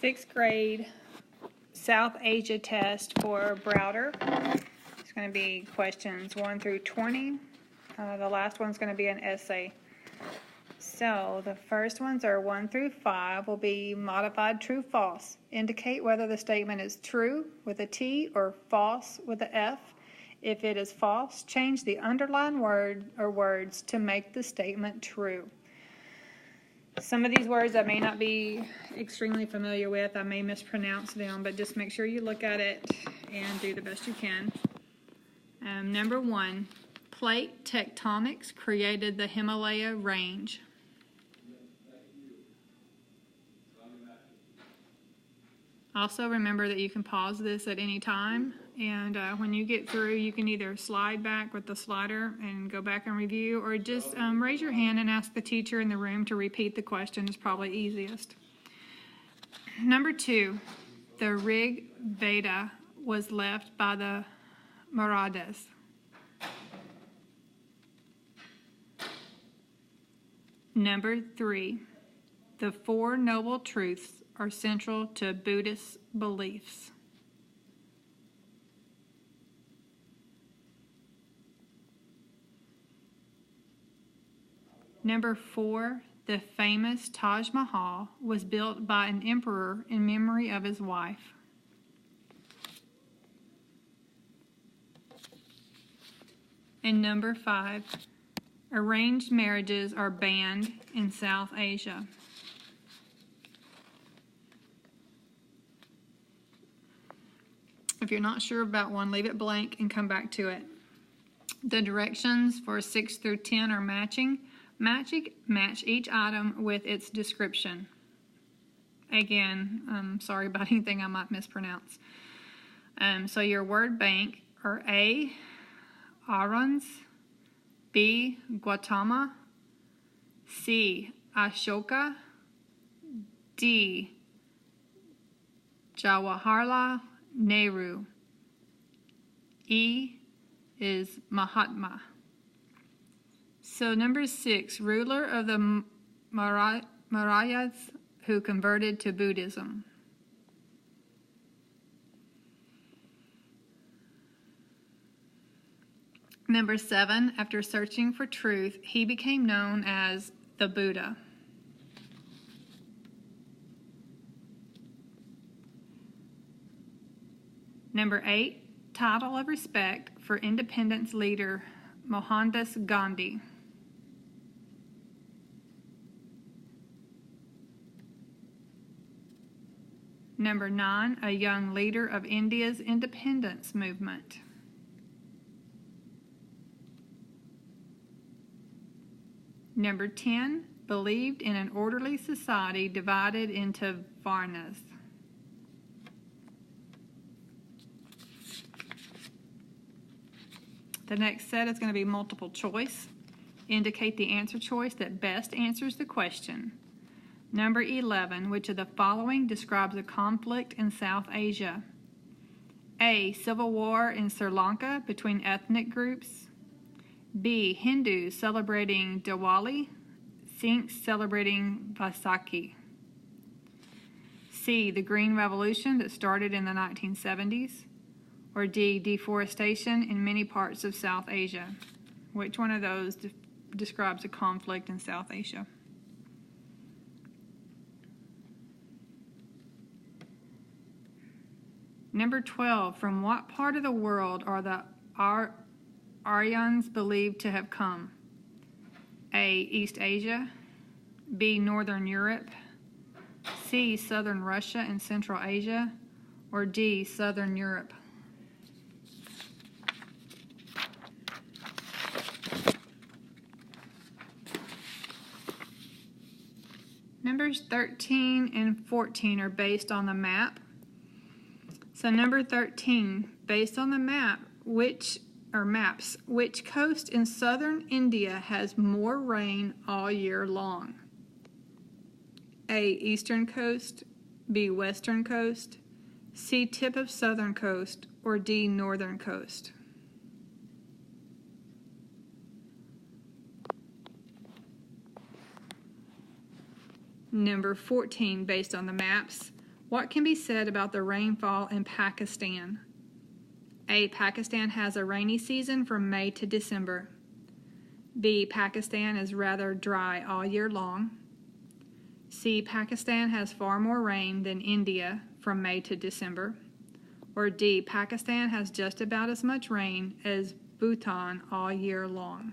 Sixth grade South Asia test for Browder. It's going to be questions 1 through 20. The last one's going to be an essay. So the first ones are 1 through 5 will be modified true false. Indicate whether the statement is true with a T or false with a F. If it is false, change the underlined word or words to make the statement true. Some of these words I may not be extremely familiar with. I may mispronounce them, but just make sure you look at it and do the best you can. Number 1, plate tectonics created the Himalaya range. Also remember that you can pause this at any time, and when you get through you can either slide back with the slider and go back and review, or just raise your hand and ask the teacher in the room to repeat the question. Is probably easiest. Number 2, the Rig Veda was left by the Marathas. Number 3, the Four Noble Truths are central to Buddhist beliefs. Number 4, the famous Taj Mahal was built by an emperor in memory of his wife. And number 5, arranged marriages are banned in South Asia. If you're not sure about one, leave it blank and come back to it. The directions for 6 through 10 are matching. Match each item with its description. Again, I'm sorry about anything I might mispronounce. So your word bank are A, Arons, B, Gautama, C, Ashoka, D, Jawaharlal Nehru. E is Mahatma. So number 6, ruler of the Marathas who converted to Buddhism. Number 7, after searching for truth, he became known as the Buddha. Number 8, title of respect for independence leader Mohandas Gandhi. Number 9, a young leader of India's independence movement. Number 10, believed in an orderly society divided into varnas. The next set is going to be multiple choice. Indicate the answer choice that best answers the question. Number 11, which of the following describes a conflict in South Asia? A, civil war in Sri Lanka between ethnic groups. B, Hindus celebrating Diwali, Sikhs celebrating Vaisakhi. C, the Green Revolution that started in the 1970s. Or D, deforestation in many parts of South Asia. Which one of those describes a conflict in South Asia? Number 12, from what part of the world are the Aryans believed to have come? A, East Asia. B, Northern Europe. C, Southern Russia and Central Asia. Or D, Southern Europe. Numbers 13 and 14 are based on the map. So number 13, based on the map, which coast in southern India has more rain all year long? A, eastern coast. B, western coast. C, tip of southern coast. Or D, northern coast. Number 14, based on the maps, What can be said about the rainfall in Pakistan? A. Pakistan has a rainy season from May to December. B. Pakistan is rather dry all year long. C. Pakistan has far more rain than India from May to December. Or D. Pakistan has just about as much rain as Bhutan all year long.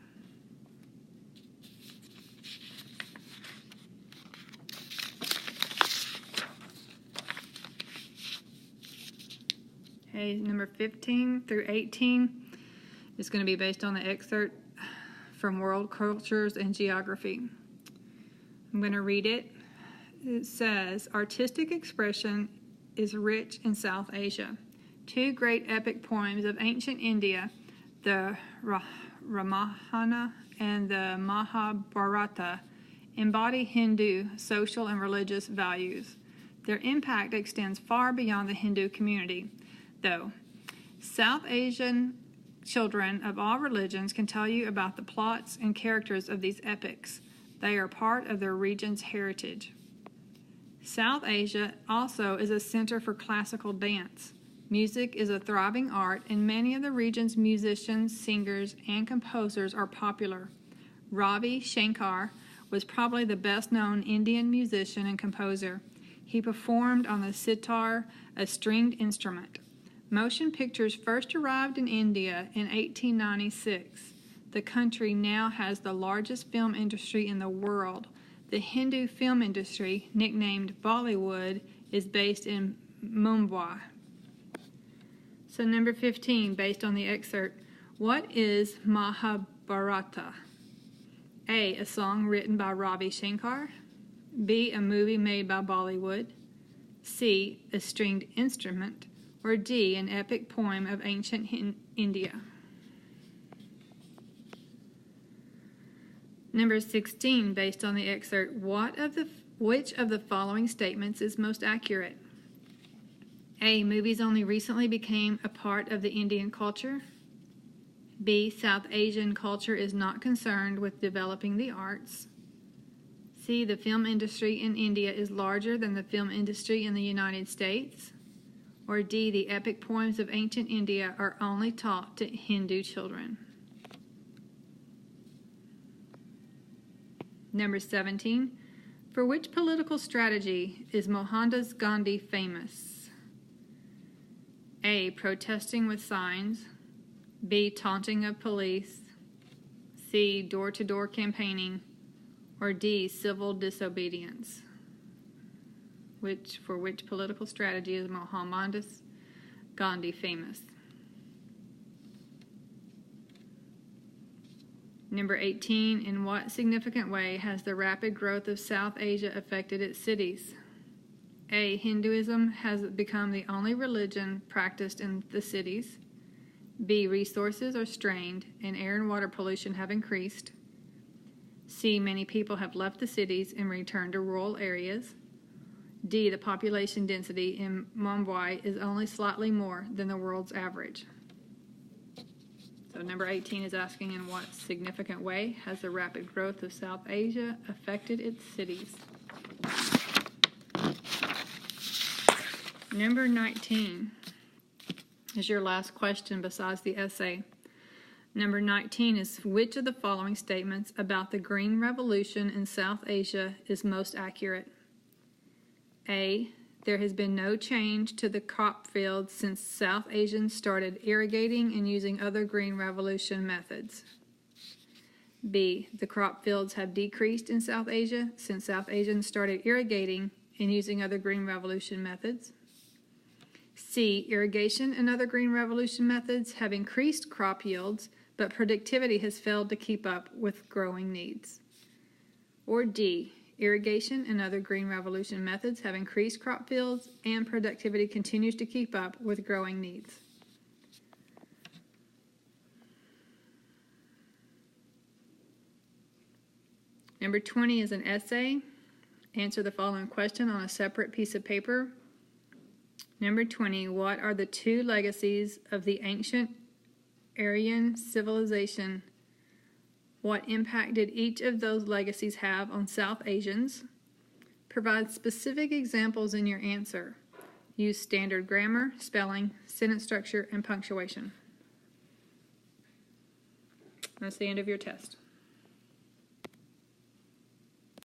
Okay, number 15 through 18 is going to be based on the excerpt from World Cultures and Geography. I'm going to read it. It says, artistic expression is rich in South Asia. Two great epic poems of ancient India, the Ramayana and the Mahabharata, embody Hindu social and religious values. Their impact extends far beyond the Hindu community, though. South Asian children of all religions can tell you about the plots and characters of these epics. They are part of their region's heritage. South Asia also is a center for classical dance. Music is a thriving art, and many of the region's musicians, singers, and composers are popular. Ravi Shankar was probably the best-known Indian musician and composer. He performed on the sitar, a stringed instrument. Motion pictures first arrived in India in 1896. The country now has the largest film industry in the world. The Hindu film industry, nicknamed Bollywood, is based in Mumbai. So number 15, based on the excerpt, what is Mahabharata? A. A song written by Ravi Shankar. B. A movie made by Bollywood. C. A stringed instrument. Or D. An epic poem of ancient India. Number 16, based on the excerpt, which of the following statements is most accurate? A. Movies only recently became a part of the Indian culture. B. South Asian culture is not concerned with developing the arts. C. The film industry in India is larger than the film industry in the United States. Or D. The epic poems of ancient India are only taught to Hindu children. Number 17. For which political strategy is Mohandas Gandhi famous? A. Protesting with signs. B. Taunting of police. C. Door-to-door campaigning. Or D. Civil disobedience. For which political strategy is Mohandas Gandhi famous? Number 18, in what significant way has the rapid growth of South Asia affected its cities? A. Hinduism has become the only religion practiced in the cities. B. Resources are strained and air and water pollution have increased. C. Many people have left the cities and returned to rural areas. D. The population density in Mumbai is only slightly more than the world's average. So number 18 is asking, in what significant way has the rapid growth of South Asia affected its cities? Number 19 is your last question besides the essay. Number 19 is, which of the following statements about the Green Revolution in South Asia is most accurate? A. There has been no change to the crop fields since South Asians started irrigating and using other Green Revolution methods. B. The crop fields have decreased in South Asia since South Asians started irrigating and using other Green Revolution methods. C. Irrigation and other Green Revolution methods have increased crop yields, but productivity has failed to keep up with growing needs. Or D. Irrigation and other Green Revolution methods have increased crop fields and productivity continues to keep up with growing needs. Number 20 is an essay. Answer the following question on a separate piece of paper. Number 20, what are the two legacies of the ancient Aryan civilization? What impact did each of those legacies have on South Asians? Provide specific examples in your answer. Use standard grammar, spelling, sentence structure, and punctuation. That's the end of your test.